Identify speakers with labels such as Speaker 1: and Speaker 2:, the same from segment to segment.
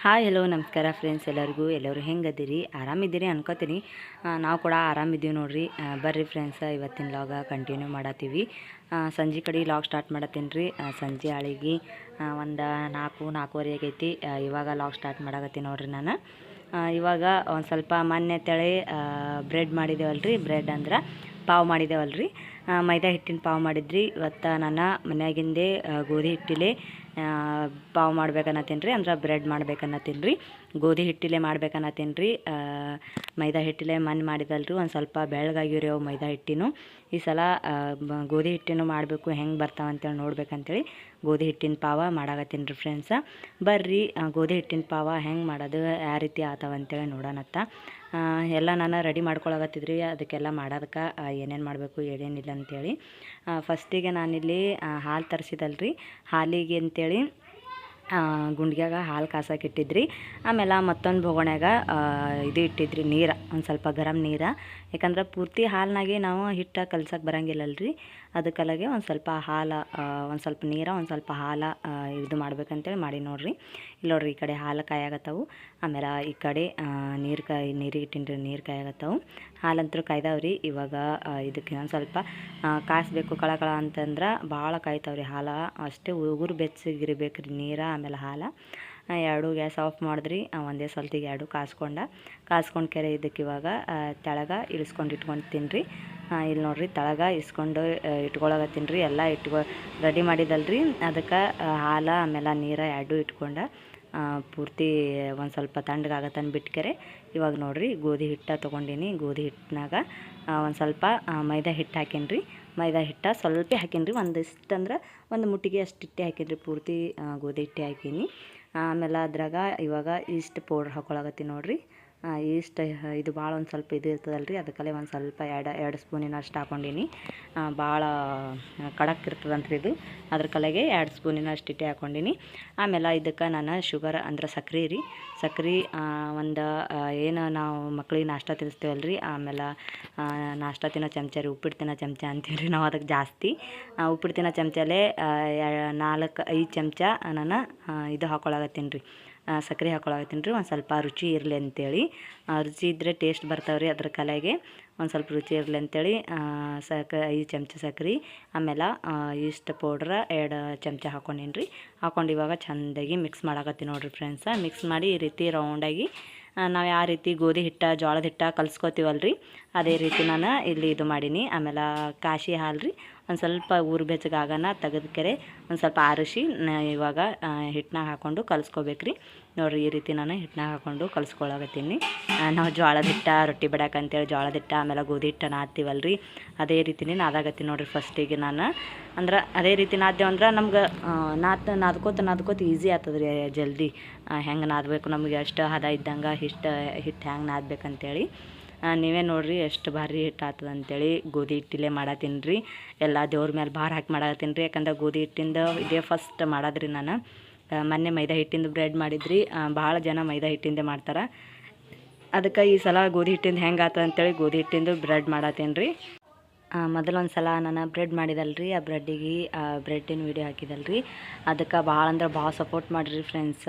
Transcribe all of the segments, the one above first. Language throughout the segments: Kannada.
Speaker 1: ಹಾಯ್ ಹಲೋ ನಮಸ್ಕಾರ ಫ್ರೆಂಡ್ಸ್ ಎಲ್ಲರೂ ಹೆಂಗದಿರಿ ಆರಾಮಿದ್ದೀರಿ ಅನ್ಕೋತೀನಿ. ನಾವು ಕೂಡ ಆರಾಮಿದ್ದೀವಿ ನೋಡ್ರಿ. ಬರ್ರಿ ಫ್ರೆಂಡ್ಸ್, ಇವತ್ತಿನ ಲಾಗ ಕಂಟಿನ್ಯೂ ಮಾಡತ್ತೀವಿ. ಸಂಜೆ ಕಡೆ ಲಾಗ್ ಸ್ಟಾರ್ಟ್ ಮಾಡತ್ತೀನಿ ರೀ. ಸಂಜೆ ಆಳಿಗೆ ಒಂದು 4-4:15 ಆಗೈತಿ. ಇವಾಗ ಲಾಗ್ ಸ್ಟಾರ್ಟ್ ಮಾಡಕತ್ತೀನಿ ನೋಡ್ರಿ. ನಾನು ಇವಾಗ ಒಂದು ಸ್ವಲ್ಪ ಮೊನ್ನೆ ತಳೆ ಬ್ರೆಡ್ ಮಾಡಿದ್ದೇವಲ್ರಿ. ಬ್ರೆಡ್ ಅಂದ್ರೆ ಪಾವು ಮಾಡಿದ್ದೇವಲ್ರಿ. ಮೈದಾ ಹಿಟ್ಟಿನ ಪಾವು ಮಾಡಿದ್ರಿ. ಇವತ್ತು ನಾನು ಮನ್ಯಾಗಿಂದೇ ಗೋಧಿ ಹಿಟ್ಟಿಲೆ ಪಾವು ಮಾಡ್ಬೇಕನ್ನತ್ತೀನಿ ರೀ, ಅಂದ್ರೆ ಬ್ರೆಡ್ ಮಾಡ್ಬೇಕನ್ನತ್ತೀನಿ ರೀ. ಗೋಧಿ ಹಿಟ್ಟಿಲೆ ಮಾಡ್ಬೇಕನ್ನತ್ತೀನಿ ರೀ. ಮೈದಾ ಹಿಟ್ಟಿಲೆ ಮಣ್ಣು ಮಾಡಿದಲ್ರಿ, ಒಂದು ಸ್ವಲ್ಪ ಬೆಳ್ಳಗಾಗಿವ್ರಿ ಅವು ಮೈದಾ ಹಿಟ್ಟಿನೂ. ಈ ಸಲ ಗೋಧಿ ಹಿಟ್ಟಿನೂ ಮಾಡಬೇಕು, ಹೆಂಗೆ ಬರ್ತಾವಂತೇಳಿ ನೋಡ್ಬೇಕಂತೇಳಿ ಗೋಧಿ ಹಿಟ್ಟಿನ ಪಾವ ಮಾಡಾಕತ್ತೀನಿ ರೀ ಫ್ರೆಂಡ್ಸ. ಬರ್ರಿ ಗೋಧಿ ಹಿಟ್ಟಿನ ಪಾವ ಹೆಂಗೆ ಮಾಡೋದು, ಯಾವ ರೀತಿ ಆತಾವಂತೇಳಿ ನೋಡೋಣತ್ತ. ಎಲ್ಲ ನಾನು ರೆಡಿ ಮಾಡ್ಕೊಳಕತ್ತಿದ್ರಿ. ಅದಕ್ಕೆಲ್ಲ ಮಾಡೋದಕ್ಕೆ ಏನೇನು ಮಾಡಬೇಕು ಏನೇನಿಲ್ಲ ಅಂಥೇಳಿ. ಫಸ್ಟಿಗೆ ನಾನಿಲ್ಲಿ ಹಾಲು ತರಿಸಿದಲ್ರಿ. ಹಾಲಿಗೆ ಅಂತೇಳಿ ಗುಂಡ್ಗ್ಯಾಗ ಹಾಲು ಕಾಸಕ್ಕೆ ಇಟ್ಟಿದ್ರಿ. ಆಮೇಲೆ ಮತ್ತೊಂದು ಬೊಗಣ್ಯಾಗ ಇದು ಇಟ್ಟಿದ್ರಿ, ನೀರು, ಒಂದು ಸ್ವಲ್ಪ ಗರಂ ನೀರು. ಯಾಕಂದ್ರೆ ಪೂರ್ತಿ ಹಾಲಿನಾಗೆ ನಾವು ಹಿಟ್ಟು ಕಲ್ಸಕ್ಕೆ ಬರೋಂಗಿಲ್ಲಲ್ರಿ. ಅದಕ್ಕಲಾಗೆ ಒಂದು ಸ್ವಲ್ಪ ಹಾಲು, ಒಂದು ಸ್ವಲ್ಪ ನೀರು, ಒಂದು ಸ್ವಲ್ಪ ಹಾಲು ಇದು ಮಾಡ್ಬೇಕಂತೇಳಿ ಮಾಡಿ ನೋಡ್ರಿ. ಇಲ್ಲಿ ನೋಡ್ರಿ, ಈ ಕಡೆ ಹಾಲು ಕಾಯಾಗತ್ತವು. ಆಮೇಲೆ ಈ ಕಡೆ ನೀರಿಗೆ ಇಟ್ಟಿನ್ರಿ, ನೀರು ಕಾಯಾಗತ್ತವು. ಹಾಲಂತರೂ ಕಾಯ್ದಾವ್ರಿ. ಇವಾಗ ಇದಕ್ಕೆ ಒಂದು ಸ್ವಲ್ಪ ಕಾಯಿಸ್ಬೇಕು ಕಳ ಅಂತಂದ್ರೆ ಭಾಳ ಕಾಯ್ತಾವ್ರಿ ಹಾಲು. ಅಷ್ಟೇ ಉಗುರು ಬೆಚ್ಚಗಿರ್ಬೇಕು ರೀ ನೀರು ಆಮೇಲೆ ಹಾಲು. ಎರಡು ಗ್ಯಾಸ್ ಆಫ್ ಮಾಡಿದ್ರಿ. ಒಂದೇ ಸಲ್ತಿಗೆ ಎರಡು ಕಾಸ್ಕೊಂಡು ಕೆರೆ ಇದಕ್ಕೆ ಇವಾಗ ತೆಳಗೆ ಇಳಿಸ್ಕೊಂಡು ಇಟ್ಕೊತೀನಿ ರೀ. ಇಲ್ಲಿ ನೋಡ್ರಿ, ತೆಳಗೆ ಇಸ್ಕೊಂಡು ಇಟ್ಕೊಳಕತ್ತೀನಿ ರೀ. ಎಲ್ಲ ರೆಡಿ ಮಾಡಿದಲ್ರಿ. ಅದಕ್ಕೆ ಹಾಲು ಆಮೇಲೆ ನೀರು ಎರಡು ಇಟ್ಕೊಂಡು ಪೂರ್ತಿ ಒಂದು ಸ್ವಲ್ಪ ತಣ್ಣಗಾಗತ್ತಂದು ಬಿಟ್ಕೆರೆ ಇವಾಗ ನೋಡ್ರಿ ಗೋಧಿ ಹಿಟ್ಟು ತೊಗೊಂಡಿನಿ. ಗೋಧಿ ಹಿಟ್ಟಿನಾಗ ಒಂದು ಸ್ವಲ್ಪ ಮೈದಾ ಹಿಟ್ಟು ಹಾಕೀನಿ ರೀ. ಮೈದಾ ಹಿಟ್ಟು ಸ್ವಲ್ಪ ಹಾಕೀನಿ ರೀ, ಒಂದಿಷ್ಟು ಅಂದ್ರೆ ಒಂದು ಮುಟ್ಟಿಗೆ ಅಷ್ಟು ಹಿಟ್ಟೆ ಹಾಕೀನಿ ರೀ. ಪೂರ್ತಿ ಗೋಧಿ ಹಿಟ್ಟೆ ಹಾಕೀನಿ. ಆಮೇಲೆ ಅದ್ರಾಗ ಇವಾಗ ಈಸ್ಟ್ ಪೌಡ್ರ್ ಹಾಕೊಳಕತ್ತೀನಿ ನೋಡ್ರಿ. ಈಸ್ಟ್ ಇದು ಭಾಳ ಒಂದು ಸ್ವಲ್ಪ ಇದು ಇರ್ತದಲ್ರಿ, ಅದಕ್ಕಲ್ಲೇ ಒಂದು ಸ್ವಲ್ಪ ಎರಡು ಸ್ಪೂನಿನಷ್ಟು ಹಾಕ್ಕೊಂಡೀನಿ. ಭಾಳ ಕಡಕ್ ಇರ್ತದಂತ್ರಿ ಇದು, ಅದ್ರ ಕಲೆಗೆ 2 ಸ್ಪೂನಿನಷ್ಟು ಹಿಟ್ಟೆ ಹಾಕ್ಕೊಂಡೀನಿ. ಆಮೇಲೆ ಇದಕ್ಕೆ ನಾನು ಶುಗರ್ ಅಂದ್ರೆ ಸಕ್ರೆ ರೀ. ಸಕ್ರೆ ಒಂದು ಏನು ನಾವು ಮಕ್ಳಿಗೆ ನಾಷ್ಟ ತಿನ್ನಿಸ್ತೀವಲ್ರಿ, ಆಮೇಲೆ ನಾಷ್ಟ ತಿನ್ನೋ ಚಮಚ ರೀ, ಉಪ್ಪಿಟ್ಟು ತಿನ್ನೋ ಚಮಚ ಅಂತೀವಿ ರೀ ನಾವು ಅದಕ್ಕೆ ಜಾಸ್ತಿ. ಉಪ್ಪಿಟ್ಟು ತಿನ್ನೋ ಚಮಚಲ್ಲೇ 4-5 ಚಮಚ ನಾನು ಇದು ಹಾಕ್ಕೊಳಕತ್ತೀನಿ ರೀ, ಸಕ್ಕರೆ ಹಾಕ್ಕೊಳಕತ್ತೀನಿ ರೀ. ಒಂದು ಸ್ವಲ್ಪ ರುಚಿ ಇರಲಿ ಅಂತೇಳಿ, ರುಚಿ ಇದ್ದರೆ ಟೇಸ್ಟ್ ಬರ್ತಾವ್ರಿ. ಅದ್ರ ಕಲೆಗೆ ಒಂದು ಸ್ವಲ್ಪ ರುಚಿ ಇರಲಿ ಅಂತೇಳಿ 5 ಚಮಚ ಸಕ್ರೆ, ಆಮೇಲೆ ಈಸ್ಟ್ ಪೌಡ್ರ 2 ಚಮಚ ಹಾಕ್ಕೊಂಡೀನಿ ರೀ. ಹಾಕ್ಕೊಂಡು ಇವಾಗ ಚೆಂದಾಗಿ ಮಿಕ್ಸ್ ಮಾಡಾಕತ್ತೀನಿ ನೋಡಿರಿ ಫ್ರೆಂಡ್ಸ. ಮಿಕ್ಸ್ ಮಾಡಿ ಈ ರೀತಿ ರೌಂಡಾಗಿ ನಾವು ಯಾವ ರೀತಿ ಗೋಧಿ ಹಿಟ್ಟು ಜೋಳದ ಹಿಟ್ಟು ಕಲ್ಸ್ಕೊತೀವಲ್ರಿ, ಅದೇ ರೀತಿ ನಾನು ಇಲ್ಲಿ ಇದು ಮಾಡೀನಿ. ಆಮೇಲೆ ಕಾಶಿ ಹಾಲು ರೀ, ಒಂದು ಸ್ವಲ್ಪ ಊರು ಬೆಚ್ಚಗಾಗನ ತೆಗೆದ್ಕೆರೆ ಒಂದು ಸ್ವಲ್ಪ ಆರಿಸಿ ಇವಾಗ ಹಿಟ್ಟನಾಗ ಹಾಕ್ಕೊಂಡು ಕಲಿಸ್ಕೋಬೇಕ್ರಿ. ನೋಡಿರಿ, ಈ ರೀತಿ ನಾನು ಹಿಟ್ಟನಾಗ ಹಾಕ್ಕೊಂಡು ಕಲಿಸ್ಕೊಳಕತ್ತೀನಿ. ನಾವು ಜೋಳದ ಹಿಟ್ಟು ರೊಟ್ಟಿ ಬಡಕ್ಕೆ ಅಂತೇಳಿ ಜೋಳದ ಹಿಟ್ಟು ಆಮೇಲೆ ಗೋಧಿ ಹಿಟ್ಟು ನಾದ್ತೀವಲ್ರಿ, ಅದೇ ರೀತಿನೇ ನಾದಾಗತ್ತೀನಿ ನೋಡಿರಿ. ಫಸ್ಟಿಗೆ ನಾನು ಅಂದ್ರೆ ಅದೇ ರೀತಿ ನಾದ್ದೇವು ಅಂದ್ರೆ ನಮ್ಗೆ ನಾದ್ಕೋತ ಈಸಿ ಆಗ್ತದೆ ರೀ, ಜಲ್ದಿ ಹೆಂಗೆ ನಾದಬೇಕು ನಮಗೆ ಎಷ್ಟು ಹದ ಇದ್ದಂಗೆ ಹಿಟ್ಟು ಹೆಂಗೆ ನಾದಬೇಕಂತೇಳಿ. ನೀವೇ ನೋಡಿರಿ ಎಷ್ಟು ಭಾರಿ ಹಿಟ್ಟು ಆಗ್ತದೆ ಅಂತೇಳಿ. ಗೋಧಿ ಹಿಟ್ಟಿಲೆ ಮಾಡತ್ತೀನಿ ರೀ. ಎಲ್ಲ ದೇವ್ರ ಮೇಲೆ ಭಾರ ಹಾಕಿ ಮಾಡತ್ತೀನಿ ರೀ. ಯಾಕಂದ್ರೆ ಗೋಧಿ ಹಿಟ್ಟಿಂದ ಇದೇ ಫಸ್ಟ್ ಮಾಡೋದ್ರಿ ನಾನು. ಮೊನ್ನೆ ಮೈದಾ ಹಿಟ್ಟಿಂದು ಬ್ರೆಡ್ ಮಾಡಿದ್ರಿ. ಭಾಳ ಜನ ಮೈದಾ ಹಿಟ್ಟಿಂದೆ ಮಾಡ್ತಾರೆ. ಅದಕ್ಕೆ ಈ ಸಲ ಗೋಧಿ ಹಿಟ್ಟಿಂದ ಹೆಂಗೆ ಆತದ ಅಂತೇಳಿ ಗೋಧಿ ಹಿಟ್ಟಿಂದು ಬ್ರೆಡ್ ಮಾಡತ್ತೀನಿ ರೀ. ಮೊದಲೊಂದು ಸಲ ನಾನು ಬ್ರೆಡ್ ಮಾಡಿದಲ್ರಿ, ಆ ಬ್ರೆಡ್ಡಿಗೆ ಬ್ರೆಡ್ಡಿನ ವೀಡಿಯೋ ಹಾಕಿದಲ್ರಿ. ಅದಕ್ಕೆ ಭಾಳ ಅಂದ್ರೆ ಭಾಳ ಸಪೋರ್ಟ್ ಮಾಡಿರಿ ಫ್ರೆಂಡ್ಸ.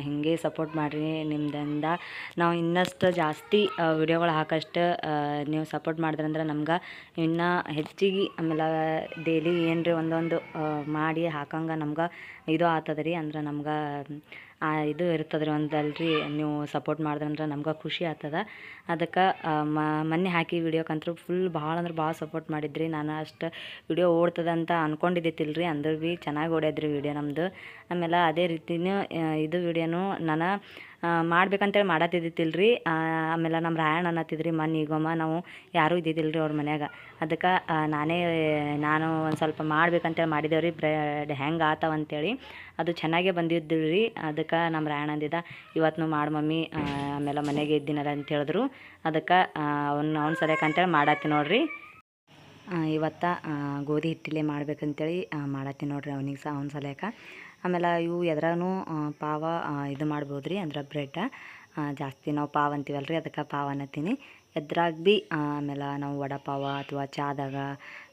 Speaker 1: ಹೀಗೆ ಸಪೋರ್ಟ್ ಮಾಡಿರಿ. ನಿಮ್ದಿಂದ ನಾವು ಇನ್ನಷ್ಟು ಜಾಸ್ತಿ ವಿಡಿಯೋಗಳು ಹಾಕೋಷ್ಟು ನೀವು ಸಪೋರ್ಟ್ ಮಾಡಿದ್ರಂದ್ರೆ ನಮ್ಗೆ ಇನ್ನೂ ಹೆಚ್ಚಿಗೆ, ಆಮೇಲೆ ಡೈಲಿ ಏನ್ರಿ ಒಂದೊಂದು ಮಾಡಿ ಹಾಕಂಗೆ ನಮ್ಗೆ ಇದು ಆಗ್ತದೆ ರೀ. ಅಂದ್ರೆ ನಮ್ಗೆ ಇದು ಇರ್ತದೆ ರೀ ಒಂದಲ್ರಿ, ನೀವು ಸಪೋರ್ಟ್ ಮಾಡಿದ್ರಂದ್ರೆ ನಮ್ಗೆ ಖುಷಿ ಆಗ್ತದೆ. ಅದಕ್ಕೆ ಮೊನ್ನೆ ಹಾಕಿ ವಿಡಿಯೋಕ್ಕಂತೂ ಫುಲ್ ಭಾಳ ಅಂದ್ರೆ ಭಾಳ ಸಪೋರ್ಟ್ ಮಾಡಿದ್ರಿ. ನಾನು ಅಷ್ಟು ವಿಡಿಯೋ ಓಡ್ತದಂತ ಅಂದ್ಕೊಂಡಿದ್ದಿತ್ತಿಲ್ರಿ, ಅಂದ್ರೆ ಭೀ ಚೆನ್ನಾಗಿ ಓಡ್ಯದ್ರಿ ವಿಡಿಯೋ ನಮ್ಮದು. ಆಮೇಲೆ ಅದೇ ರೀತಿಯೂ ಇದು ವಿಡಿಯೋನು ನಾನು ಮಾಡ್ಬೇಕಂತೇಳಿ ಮಾಡತ್ತಿದ್ದಿತ್ತಿಲ್ರಿ. ಆಮೇಲೆ ನಮ್ಮ ರಾಯಣ್ಣ ಅನ್ನತ್ತಿದ್ರಿ ಮೊನ್ನೆ ಈಗೊಮ್ಮ ನಾವು ಯಾರೂ ಇದ್ದಿದ್ದಿಲ್ರಿ ಅವ್ರ ಮನ್ಯಾಗ. ಅದಕ್ಕೆ ನಾನು ಒಂದು ಸ್ವಲ್ಪ ಮಾಡ್ಬೇಕಂತೇಳಿ ಮಾಡಿದೇವ್ರಿ ಬ್ರೆಡ್ ಹೆಂಗೆ ಆತಾವಂತೇಳಿ. ಅದು ಚೆನ್ನಾಗೇ ಬಂದಿದ್ದು ರೀ. ಅದಕ್ಕೆ ನಮ್ಮ ರಾಯಣ್ಣ ಅಂದಿದ್ದ, ಇವತ್ತು ಮಾಡಿ ಮಮ್ಮಿ, ಆಮೇಲೆ ಮನೆಗೆ ಇದ್ದೀನಲ್ಲ ಅಂತ ಹೇಳಿದ್ರು. ಅದಕ್ಕೆ ಅವ್ನ ಸರಿಯಾಕಂತೇಳಿ ಮಾಡತ್ತೀನಿ ನೋಡ್ರಿ. ಇವತ್ತು ಗೋಧಿ ಹಿಟ್ಟಿಲೆ ಮಾಡ್ಬೇಕಂತೇಳಿ ಮಾಡತ್ತೀನಿ ನೋಡ್ರಿ ಅವ್ನ ಸಲಕ. ಆಮೇಲೆ ಇವು ಎದ್ರಾಗೂ ಪಾವ ಇದು ಮಾಡ್ಬೋದು ರೀ, ಅಂದ್ರೆ ಬ್ರೆಡ್ ಜಾಸ್ತಿ ನಾವು ಪಾವ್ ಅಂತೀವಲ್ರಿ, ಅದಕ್ಕೆ ಪಾವ್ ಅನ್ನತ್ತೀನಿ. ಎದ್ರಾಗ ಭೀ ಆಮೇಲೆ ನಾವು ವಡಾ ಪಾವ ಅಥವಾ ಚಾದಾಗ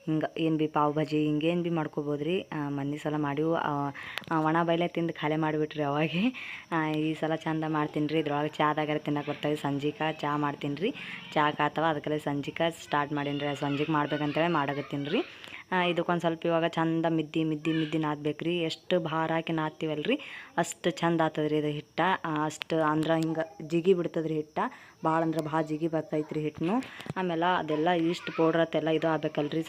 Speaker 1: ಹಿಂಗೆ ಏನು ಭೀ ಪಾವ್ ಭಾಜಿ ಹಿಂಗೇನು ಭೀ ಮಾಡ್ಕೊಬೋದು ರೀ. ಮೊನ್ನೆ ಸಲ ಮಾಡಿವು ಒಣ ಬೈಲೆ ತಿಂದು ಖಾಲಿ ಮಾಡಿಬಿಟ್ರಿ ಅವಾಗೆ. ಈ ಸಲ ಚಂದ ಮಾಡ್ತೀನಿ ರೀ. ಇದ್ರೊಳಗೆ ಚಾದಾಗಾರ ತಿನ್ನಕ್ಕೆ ಬರ್ತಾವೆ. ಸಂಜಿಕೆ ಚಹಾ ಮಾಡ್ತೀನಿ ರೀ. ಚಹಾ ಕಾತವ ಅದಕ್ಕೆ ಸಂಜಿಕೆ ಸ್ಟಾರ್ಟ್ ಮಾಡೀನಿ ರೀ. ಸಂಜಿಕೆ ಮಾಡ್ಬೇಕಂತೇಳಿ ಮಾಡಕತ್ತೀನಿ ರೀ. ಇದಕ್ಕೊಂದು ಸ್ವಲ್ಪ ಇವಾಗ ಚಂದ ಮಿದ್ದಿ ನಾದ್ಬೇಕು ರೀ. ಎಷ್ಟು ಭಾರ ಹಾಕಿ ನಾದ್ತೀವಲ್ಲ ರೀ ಅಷ್ಟು ಚಂದ ಆಗ್ತದೆ ರೀ ಇದು ಹಿಟ್ಟು. ಅಷ್ಟು ಅಂದ್ರೆ ಹಿಂಗೆ ಜಿಗಿ ಬಿಡ್ತದೆ ರೀ ಹಿಟ್ಟು. ಭಾಳ ಅಂದ್ರೆ ಭಾಳ ಜಿಗಿ ಬರ್ತೈತೆ ರೀ ಹಿಟ್ಟನು. ಆಮೇಲೆ ಅದೆಲ್ಲ ಇಷ್ಟು ಪೌಡ್ರತ್ತೆಲ್ಲ ಇದು ಆಗ್ಬೇಕಲ್ರಿ.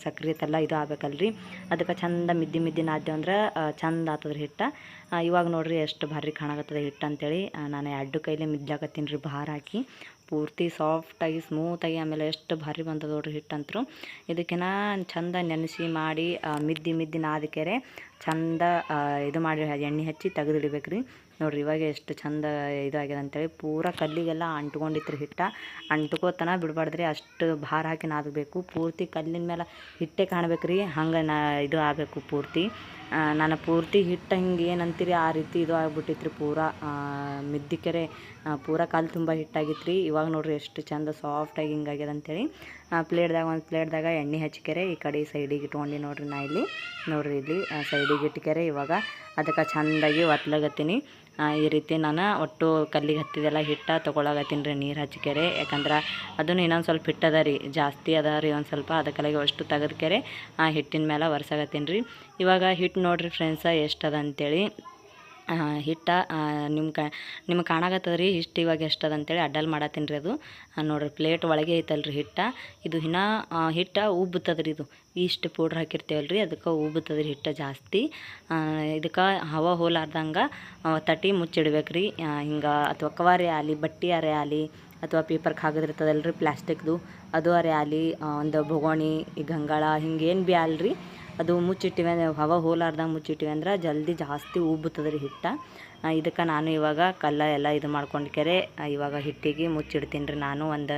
Speaker 1: ಸಕ್ರೆ ಇದೆಲ್ಲ ಇದು ಆಗ್ಬೇಕಲ್ರಿ. ಅದಕ್ಕೆ ಚಂದ ಮಿದ್ದಿ ನಾದ್ದೆ ಅಂದ್ರೆ ಚಂದ ಆಗ್ತದೆ ರೀ ಹಿಟ್ಟು. ಇವಾಗ ನೋಡಿರಿ ಎಷ್ಟು ಭಾರಿ ಕಾಣಕತ್ತದ ಹಿಟ್ಟು ಅಂತೇಳಿ ನಾನು 2 ಕೈಲೇ ಮಿದ್ಲಾಕತ್ತೀನಿ ರೀ ಭಾರ ಹಾಕಿ. ಪೂರ್ತಿ ಸಾಫ್ಟಾಗಿ ಸ್ಮೂತಾಗಿ ಆಮೇಲೆ ಎಷ್ಟು ಭಾರಿ ಬಂದದ ನೋಡ್ರಿ ಹಿಟ್ಟಂತರೂ. ಇದಕ್ಕಿನ ಚಂದ ನೆನೆಸಿ ಮಾಡಿ ಮಿದ್ದಿ ನಾದಕೆರೆ ಚಂದ ಇದು ಮಾಡಿ ಎಣ್ಣೆ ಹಚ್ಚಿ ತೆಗೆದಿಡ್ಬೇಕು ರೀ. ನೋಡಿರಿ ಇವಾಗ ಎಷ್ಟು ಚಂದ ಇದಾಗಿದೆ ಅಂತೇಳಿ. ಪೂರ ಕಲ್ಲಿಗೆಲ್ಲ ಅಂಟ್ಕೊಂಡಿತ್ತು ರೀ ಹಿಟ್ಟು. ಅಂಟ್ಕೋತನ ಬಿಡಬಾರ್ದ್ರಿ. ಅಷ್ಟು ಭಾರ ಹಾಕಿ ನಾದಬೇಕು. ಪೂರ್ತಿ ಕಲ್ಲಿನ ಮೇಲೆ ಹಿಟ್ಟೆ ಕಾಣ್ಬೇಕು ರೀ. ಹಂಗೆ ಇದು ಆಗಬೇಕು ಪೂರ್ತಿ. ನಾನು ಪೂರ್ತಿ ಹಿಟ್ಟು ಹಿಂಗೆ ಏನಂತೀರಿ ಆ ರೀತಿ ಇದು ಆಗ್ಬಿಟ್ಟಿತ್ತು ರೀ. ಪೂರ ಮಿದ್ದಿಕೆರೆ ಪೂರ ಕಾಲು ತುಂಬ ಹಿಟ್ಟಾಗಿತ್ತು ರೀ. ಇವಾಗ ನೋಡಿರಿ ಎಷ್ಟು ಚಂದ ಸಾಫ್ಟಾಗಿ ಹಿಂಗಾಗ್ಯದ ಅಂತೇಳಿ. ಒಂದು ಪ್ಲೇಟ್ದಾಗ ಎಣ್ಣೆ ಹಚ್ಚಿಕೆರೆ ಈ ಕಡೆ ಸೈಡಿಗೆ ಇಟ್ಕೊಂಡು ನೋಡಿರಿ. ನಾ ಇಲ್ಲಿ ನೋಡಿರಿ ಇಲ್ಲಿ ಸೈಡಿಗೆ ಇಟ್ಕೆರೆ ಇವಾಗ ಅದಕ್ಕೆ ಚೆಂದಾಗಿ ಒತ್ಲಾಗತ್ತೀನಿ. ಈ ರೀತಿ ನಾನು ಒಟ್ಟು ಕಲ್ಲಿಗೆ ಹತ್ತಿದೆಲ್ಲ ಹಿಟ್ಟು ತೊಗೊಳಗತ್ತೀನಿ ರೀ ನೀರು ಹಚ್ಚಿಕೆರೆ. ಯಾಕಂದ್ರೆ ಅದನ್ನು ಇನ್ನೊಂದು ಸ್ವಲ್ಪ ಹಿಟ್ಟದ ರೀ, ಜಾಸ್ತಿ ಅದ ರೀ ಒಂದು ಸ್ವಲ್ಪ. ಅದಕ್ಕೆಲ್ಲ ಅಷ್ಟು ತೆಗೆದ್ಕೆರೆ ಹಿಟ್ಟಿನ ಮೇಲೆ ಒರೆಸಾಗತ್ತೀನಿ ರೀ. ಇವಾಗ ಹಿಟ್ಟು ನೋಡಿರಿ ಫ್ರೆಂಡ್ಸ ಎಷ್ಟು ಅದ ಅಂತೇಳಿ. ಹಿಟ್ಟು ನಿಮ್ಗೆ ಕಾಣಾಕತ್ತದ ರೀ ಇಷ್ಟು ಇವಾಗ ಎಷ್ಟದ ಅಂತೇಳಿ ಅಡ್ಡಲ್ಲಿ ಮಾಡತ್ತೀನಿ ರೀ. ಅದು ನೋಡಿರಿ ಪ್ಲೇಟ್ ಒಳಗೆ ಐತಲ್ಲ ರೀ ಹಿಟ್ಟು. ಇದು ಇನ್ನೂ ಹಿಟ್ಟು ಉಬ್ಬುತ್ತದೆ ರೀ. ಇದು ಇಷ್ಟು ಪೌಡ್ರ್ ಹಾಕಿರ್ತೇವಲ್ಲ ರೀ ಅದಕ್ಕೆ ಉಬ್ಬುತ್ತದೆ ರೀ ಹಿಟ್ಟು ಜಾಸ್ತಿ. ಇದಕ್ಕೆ ಹವಾ ಹೋಲಾರ್ದಂಗೆ ತಟ್ಟಿ ಮುಚ್ಚಿಡ್ಬೇಕು ರೀ. ಹಿಂಗೆ ಅಥವಾ ಕವರೇ ಆಗಲಿ, ಬಟ್ಟೆ ಅರೆ ಆಗಲಿ, ಅಥವಾ ಪೇಪರ್ ಕಾಗದಿರ್ತದಲ್ಲ ರೀ ಪ್ಲಾಸ್ಟಿಕ್ದು, ಅದು ಅರೆ ಆಗಲಿ, ಒಂದು ಬೊಗೋಣಿ ಈ ಗಂಗಾಳ ಹಿಂಗೇನು ಭೀ ಅಲ್ರಿ ಅದು ಮುಚ್ಚಿಟ್ಟಿವೆ ಹವಾ ಹೋಲಾರ್ದಂಗೆ ಮುಚ್ಚಿಟ್ಟಿವೆ ಅಂದ್ರೆ ಜಲ್ದಿ ಜಾಸ್ತಿ ಉಬ್ಬುತ್ತದೆ ರೀ ಹಿಟ್ಟು. ಇದಕ್ಕೆ ನಾನು ಇವಾಗ ಕಲ್ಲ ಎಲ್ಲ ಇದು ಮಾಡ್ಕೊಂಡ್ಕೆರೆ ಇವಾಗ ಹಿಟ್ಟಿಗೆ ಮುಚ್ಚಿಡ್ತೀನಿ ರೀ. ನಾನು ಒಂದು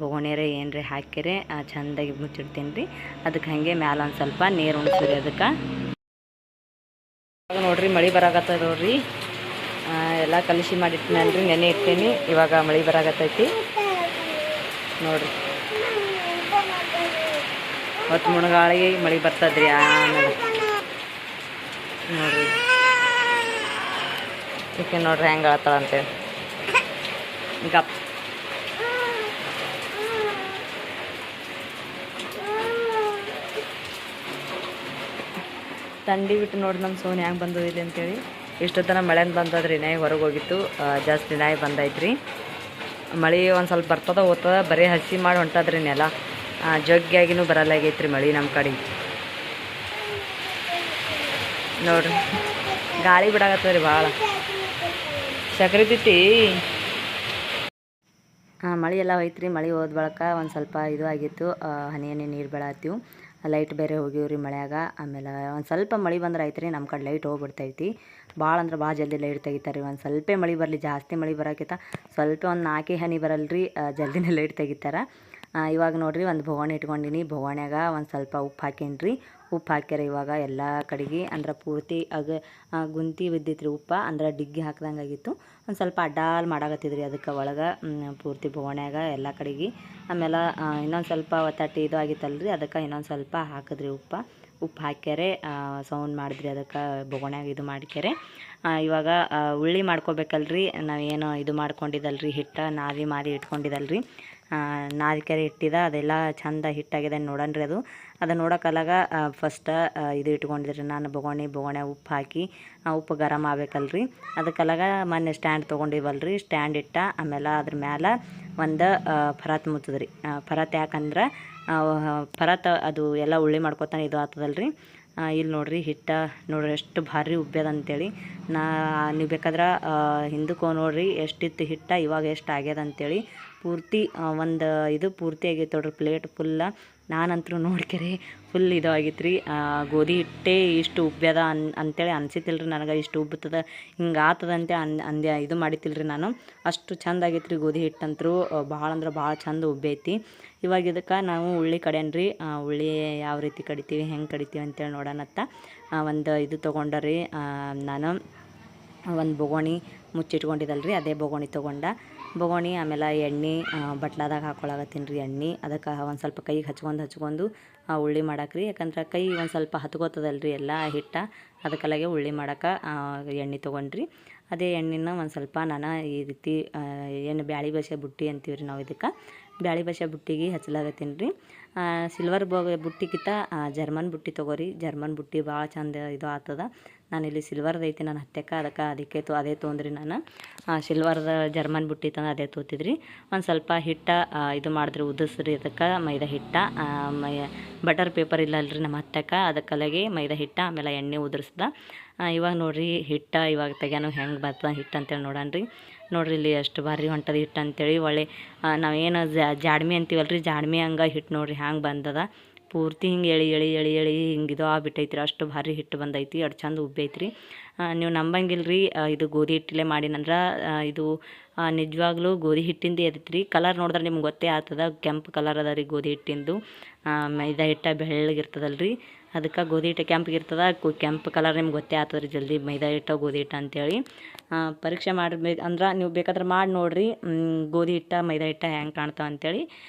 Speaker 1: ಬೊಗೋಣಿಯರೆ ಏನರೆ ಹಾಕ್ಕೆರೆ ಚೆಂದಾಗಿ ಮುಚ್ಚಿಡ್ತೀನಿ ರೀ. ಅದಕ್ಕೆ ಹಾಗೆ ಮ್ಯಾಲೆ ಒಂದು ಸ್ವಲ್ಪ ನೀರು ಉಣಿಸ್ರಿ. ಅದಕ್ಕೆ ನೋಡಿರಿ ಮಳೆ ಬರಾಕತ್ತದ ನೋಡ್ರಿ. ಎಲ್ಲ ಕಲಿಸಿ ಮಾಡಿಟ್ಟಿನಲ್ಲ ರೀ, ನೆನೆ ಇಡ್ತೀನಿ. ಇವಾಗ ಮಳೆ ಬರಾಕತ್ತೈತಿ ನೋಡಿರಿ. ಮತ್ತು ಮುಣಗಾಳಿಗೆ ಮಳೆ ಬರ್ತದ್ರಿ. ಆಮೇಲೆ ನೋಡಿರಿ ಈಕೆ ನೋಡ್ರಿ ಹೆಂಗೆ ಆಳ್ತಾಳ ಅಂತೇಳಿ. ಗಪ್ ತಂಡಿ ಬಿಟ್ಟು ನೋಡಿ ನಮ್ಮ ಸೋನಿ ಹೆಂಗೆ ಬಂದದಿಲ್ಲ ಅಂತೇಳಿ. ಇಷ್ಟೊತ್ತನ ಮಳೆನ ಬಂದದ್ರಿ. ನಾಯಿ ಹೊರಗೆ ಹೋಗಿತ್ತು, ಜಾಸ್ತಿ ನಾಯಿ ಬಂದೈತ್ರಿ. ಮಳೆ ಒಂದು ಸ್ವಲ್ಪ ಬರ್ತದ ಹೋಗ್ತದ, ಬರೀ ಹಸಿ ಮಾಡಿ ಹೊಂಟದ್ರಿ ನೆಲ. ಜಗ್ಗಿಯಾಗಿನೂ ಬರಲ್ಲಾಗೈತ್ರಿ ಮಳೆ ನಮ್ಮ ಕಡೆ ನೋಡ್ರಿ. ಗಾಳಿ ಬಿಡಾಕತ್ತದ ರೀ ಭಾಳ. ಸಕ್ರೆ ತಿತ್ತಿ ಮಳೆ ಎಲ್ಲ ಹೋಯ್ತ್ರಿ. ಮಳೆ ಹೋದ ಬಳಕ ಒಂದು ಸ್ವಲ್ಪ ಇದು ಆಗಿತ್ತು, ಹನಿ ನೀರು ಬೀಳತ್ತೀವಿ. ಲೈಟ್ ಬೇರೆ ಹೋಗಿವ್ರಿ ಮಳೆಯಾಗ. ಆಮೇಲೆ ಒಂದು ಸ್ವಲ್ಪ ಮಳೆ ಬಂದ್ರೆ ಆಯ್ತು ರೀ. ನಮ್ಮ ಕಡೆ ಲೈಟ್ ಹೋಗ್ಬಿಡ್ತೈತಿ. ಭಾಳ ಅಂದ್ರೆ ಭಾಳ ಜಲ್ದಿ ಲೈಟ್ ತೆಗಿತಾರೆ ರೀ. ಒಂದು ಸ್ವಲ್ಪ ಮಳೆ ಬರಲಿ, ಜಾಸ್ತಿ ಮಳೆ ಬರೋಕ್ಕಿಂತ ಸ್ವಲ್ಪ ಒಂದು 4 ಹನಿ ಬರಲ್ರಿ, ಜಲ್ದಿನೇ ಲೈಟ್ ತೆಗಿತಾರೆ. ಇವಾಗ ನೋಡಿರಿ ಒಂದು ಬೊಗೋಣಿ ಇಟ್ಕೊಂಡಿನಿ. ಬೊಗೋಣ್ಯಾಗ ಒಂದು ಸ್ವಲ್ಪ ಉಪ್ಪು ಹಾಕೀನಿ ರೀ. ಉಪ್ಪು ಹಾಕ್ಯಾರ ಇವಾಗ ಎಲ್ಲ ಕಡೆಗೆ. ಅಂದ್ರೆ ಪೂರ್ತಿ ಗುಂತಿ ಬಿದ್ದಿತ್ತು ರೀ ಉಪ್ಪು. ಅಂದ್ರೆ ಡಿಗ್ಗಿ ಹಾಕ್ದಂಗೆ ಆಗಿತ್ತು. ಒಂದು ಸ್ವಲ್ಪ ಅಡ್ಡಾಲ್ ಮಾಡಾಕತ್ತಿದ್ರಿ ಅದಕ್ಕೆ ಒಳಗೆ ಪೂರ್ತಿ ಬೊಗೋಣ್ಯಾಗ ಎಲ್ಲ ಕಡೆಗೆ. ಆಮೇಲೆ ಇನ್ನೊಂದು ಸ್ವಲ್ಪ ಒತ್ತಟ್ಟಿ ಇದು ಆಗಿತ್ತಲ್ಲ ರೀ, ಅದಕ್ಕೆ ಇನ್ನೊಂದು ಸ್ವಲ್ಪ ಹಾಕಿದ್ರಿ ಉಪ್ಪು ಹಾಕ್ಯಾರೆ ಸೌಂಡ್ ಮಾಡಿದ್ರಿ. ಅದಕ್ಕೆ ಬೊಗೋಣ್ಯಾಗ ಇದು ಮಾಡ್ಕ್ಯಾರೆ. ಇವಾಗ ಉಳ್ಳಿ ಮಾಡ್ಕೋಬೇಕಲ್ರಿ. ನಾವೇನು ಇದು ಮಾಡ್ಕೊಂಡಿದ್ದಲ್ರಿ ಹಿಟ್ಟು ಮಾದಿ ಇಟ್ಕೊಂಡಿದ್ದಲ್ರಿ, ನಾದಿಕೆರೆ ಇಟ್ಟಿದ ಅದೆಲ್ಲ ಚಂದ ಹಿಟ್ಟಾಗಿದೆ ನೋಡನ್ರಿ. ಅದು ನೋಡೋಕಲ್ಲಾಗ ಫಸ್ಟ್ ಇದು ಇಟ್ಕೊಂಡಿದ್ರಿ ನಾನು ಬೊಗೋಣೆ ಉಪ್ಪು ಹಾಕಿ. ಉಪ್ಪು ಗರಂ ಆಗ್ಬೇಕಲ್ರಿ, ಅದಕ್ಕೆಲ್ಲಾಗ ಮೊನ್ನೆ ಸ್ಟ್ಯಾಂಡ್ ತೊಗೊಂಡಿವಲ್ರಿ. ಸ್ಟ್ಯಾಂಡ್ ಇಟ್ಟ ಆಮೇಲೆ ಅದ್ರ ಮ್ಯಾಲೆ ಒಂದು ಪರಾತ್ ಮುಚ್ಚದ್ರಿ. ಪರಾತ್ ಯಾಕಂದ್ರೆ ಪರಾತ್ ಅದು ಎಲ್ಲ ಉಳ್ಳಿ ಮಾಡ್ಕೊತಾನೆ ಇದು ಆಗ್ತದಲ್ರಿ. ಇಲ್ಲಿ ನೋಡಿರಿ ಹಿಟ್ಟು ನೋಡ್ರಿ ಎಷ್ಟು ಭಾರಿ ಉಬ್ಬ್ಯದ ಅಂತೇಳಿ. ನೀವು ಬೇಕಾದ್ರೆ ಹಿಂದಕ್ಕೆ ನೋಡಿರಿ ಎಷ್ಟಿತ್ತು ಹಿಟ್ಟು, ಇವಾಗ ಎಷ್ಟು ಆಗ್ಯದ ಅಂತೇಳಿ. ಪೂರ್ತಿ ಒಂದು ಇದು ಪೂರ್ತಿ ಆಗೈತೆ ನೋಡ್ರಿ ಪ್ಲೇಟ್ ಫುಲ್ಲ. ನಾನಂತರೂ ನೋಡ್ಕೆರೆ ಫುಲ್ ಇದು ಆಗಿತ್ತು ರೀ. ಗೋಧಿ ಹಿಟ್ಟೇ ಇಷ್ಟು ಉಬ್ಬ್ಯದ ಅಂತೇಳಿ ಅನ್ಸಿತ್ತಿಲ್ರಿ ನನಗೆ. ಇಷ್ಟು ಉಬ್ಬುತ್ತದೆ ಹಿಂಗೆ ಆತದಂತೆ ಇದು ಮಾಡಿತ್ತಿಲ್ರಿ ನಾನು. ಅಷ್ಟು ಚಂದ ಆಗೈತೆ ರೀ ಗೋಧಿ ಹಿಟ್ಟಂತರೂ. ಭಾಳ ಅಂದ್ರೆ ಭಾಳ ಚಂದ ಉಬ್ಬೈತಿ. ಇವಾಗ ಇದಕ್ಕೆ ನಾವು ಉಳ್ಳಿ ಕಡೆನ್ರಿ. ಉಳ್ಳಿ ಯಾವ ರೀತಿ ಕಡಿತೀವಿ, ಹೆಂಗೆ ಕಡಿತೀವಿ ಅಂತೇಳಿ ನೋಡೋಣತ್ತ. ಒಂದು ಇದು ತೊಗೊಂಡ್ರಿ ನಾನು, ಒಂದು ಬೊಗೋಣಿ ಮುಚ್ಚಿಟ್ಕೊಂಡಿದ್ದಲ್ರಿ, ಅದೇ ಬೊಗೋಣಿ ತೊಗೊಂಡ. ಬೊಗೋಣಿ ಆಮೇಲೆ ಎಣ್ಣೆ ಬಟ್ಲಾದಾಗ ಹಾಕ್ಕೊಳಕತ್ತೀನಿ ರೀ ಎಣ್ಣೆ. ಅದಕ್ಕೆ ಒಂದು ಸ್ವಲ್ಪ ಕೈಗೆ ಹಚ್ಕೊಂಡು ಉಳ್ಳಿ ಮಾಡಾಕ್ರಿ. ಯಾಕಂದ್ರೆ ಕೈ ಒಂದು ಸ್ವಲ್ಪ ಹತ್ಕೋತದಲ್ರಿ ಎಲ್ಲ ಹಿಟ್ಟು, ಅದಕ್ಕೆಲ್ಲಾಗೆ ಉಳ್ಳಿ ಮಾಡಕ್ಕೆ ಎಣ್ಣೆ ತೊಗೊಂಡ್ರಿ. ಅದೇ ಎಣ್ಣೆನ ಒಂದು ಸ್ವಲ್ಪ ನಾನು ಈ ರೀತಿ ಏನು ಬ್ಯಾಳೆ ಬಸಿಯ ಬುಟ್ಟಿ ಅಂತೀವಿ ರೀ ನಾವು, ಇದಕ್ಕೆ ಬ್ಯಾಳೆ ಬಸಿಯ ಬುಟ್ಟಿಗೆ ಹಚ್ಚಲಾಗತ್ತೀನಿ ರೀ. ಸಿಲ್ವರ್ ಬುಟ್ಟಿಗಿಂತ ಜರ್ಮನ್ ಬುಟ್ಟಿ ತೊಗೋರಿ. ಜರ್ಮನ್ ಬುಟ್ಟಿ ಭಾಳ ಚಂದ ಇದು ಆಗ್ತದ. ನಾನಿಲ್ಲಿ ಸಿಲ್ವರ್ದು ಐತಿ ನಾನು ಅದಕ್ಕೆ ಅದೇ ತೊಗೊಂಡ್ರಿ. ನಾನು ಸಿಲ್ವರ್ದ ಜರ್ಮನ್ ಬುಟ್ಟಿ ತಂದು ಅದೇ ತೊಗೊತಿದ್ರಿ. ಒಂದು ಸ್ವಲ್ಪ ಹಿಟ್ಟು ಇದು ಮಾಡಿದ್ರಿ, ಉದಿಸ್ರಿ. ಅದಕ್ಕೆ ಮೈದಾ ಹಿಟ್ಟು ಬಟರ್ ಪೇಪರ್ ಇಲ್ಲಲ್ರಿ ನಮ್ಮ ಅದಕ್ಕಲ್ಲಾಗೆ ಮೈದಾ ಹಿಟ್ಟು ಆಮೇಲೆ ಎಣ್ಣೆ ಉದುರಿಸ್ದ. ಇವಾಗ ನೋಡಿರಿ ಹಿಟ್ಟು ಇವಾಗ ತೆಗ್ಯಾನು ಹೆಂಗೆ ಬರ್ತದೆ ಹಿಟ್ಟು ಅಂತೇಳಿ ನೋಡೋಣ್ರಿ. ನೋಡಿರಿ ಇಲ್ಲಿ ಎಷ್ಟು ಭಾರಿ ಹೊಂಟದ ಹಿಟ್ಟು ಅಂತೇಳಿ. ಒಳ್ಳೆ ನಾವೇನು ಜಾಡ್ಮಿ ಅಂತೀವಲ್ರಿ, ಜಾಡ್ಮಿ ಹಂಗೆ ಹಿಟ್ಟು ನೋಡಿರಿ ಹ್ಯಾಂಗೆ ಬಂದದ. ಪೂರ್ತಿ ಹಿಂಗೆ ಎಳಿ ಎಳಿ ಎಳಿ ಎಳಿ ಹಿಂಗೆ ಇದು ಆಗ್ಬಿಟ್ಟೈತ್ರಿ. ಅಷ್ಟು ಭಾರಿ ಹಿಟ್ಟು ಬಂದೈತಿ, ಅಷ್ಟು ಚಂದ ಉಬ್ಬೈತ್ರಿ. ನೀವು ನಂಬಂಗಿಲ್ರಿ, ಇದು ಗೋಧಿ ಹಿಟ್ಟಲ್ಲೇ ಮಾಡಿನಂದ್ರೆ ಇದು ನಿಜವಾಗ್ಲೂ ಗೋಧಿ ಹಿಟ್ಟಿಂದ ಇರ್ತೈತ್ರಿ. ಕಲರ್ ನೋಡಿದ್ರೆ ನಿಮ್ಗೆ ಗೊತ್ತೇ ಆಗ್ತದ, ಕೆಂಪು ಕಲರ್ ಅದ ರೀ ಗೋಧಿ ಹಿಟ್ಟಿಂದು. ಮೈದಾ ಹಿಟ್ಟು ಬೆಳ್ಳಗಿರ್ತದಲ್ರಿ, ಅದಕ್ಕೆ ಗೋಧಿ ಹಿಟ್ಟು ಕೆಂಪಿಗಿರ್ತದ. ಕೆಂಪು ಕಲರ್ ನಿಮ್ಗೆ ಗೊತ್ತೇ ಆಗ್ತದೆ ರೀ ಜಲ್ದಿ ಮೈದಾ ಹಿಟ್ಟು ಗೋಧಿ ಹಿಟ್ಟು ಅಂತೇಳಿ. ಪರೀಕ್ಷೆ ಮಾಡಬೇಕು ಅಂದ್ರೆ ನೀವು ಬೇಕಾದ್ರೆ ಮಾಡಿ ನೋಡಿರಿ ಗೋಧಿ ಹಿಟ್ಟು ಮೈದಾ ಹಿಟ್ಟು ಹೆಂಗೆ ಕಾಣ್ತಾವೆ ಅಂತೇಳಿ.